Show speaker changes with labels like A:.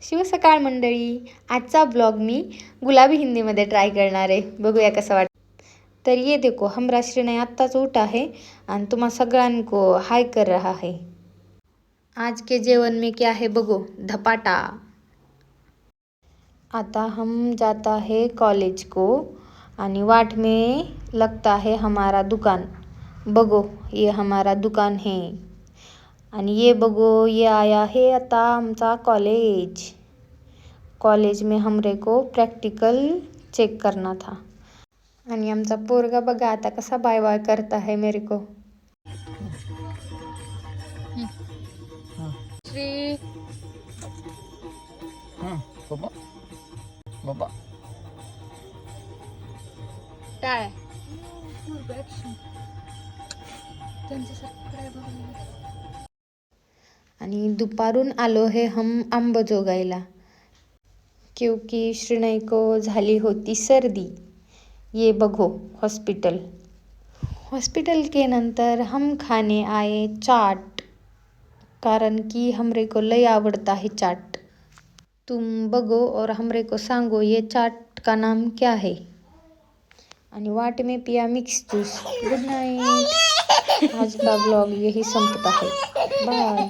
A: शिव सकाळ मंडळी, आजचा ब्लॉग मी गुलाबी हिंदीमध्ये ट्राय करणार आहे. बघूया कसं वाटतं. तर ये देखो, हमरा श्रीनय आत्ताच उठा है आणि तुम्हा सगळ्यांको हाय कर रहा है. आज के जेवन में क्या है बघो, धपाटा. आता हम जाता है कॉलेज को आणि वाट में लगता है हमारा दुकान. बघो, ये हमारा दुकान है. आणि ये बघो, ये आया है आता आमचा कॉलेज. कॉलेज में हमरे को प्रैक्टिकल चेक करना था. आणि आमचा पोरगा बघा आता कसा बाय बाय करता है मेरे को. श्री
B: बाबा बाबा
A: टाळ. आणि दुपारून आलो हे हम अंबाजोगाईला, क्योंकि श्रीनय को झाली होती सर्दी. ये बघो हॉस्पिटल. हॉस्पिटल के नंतर हम खाने आए चाट, कारण कि हमरे को लय आवड़ता है चाट. तुम बघो और हमरे को सांगो ये चाट का नाम क्या है. आणि वाट में पिया मिक्स जूस. Good Knight. आज का ब्लॉग यही संपता है. बाय.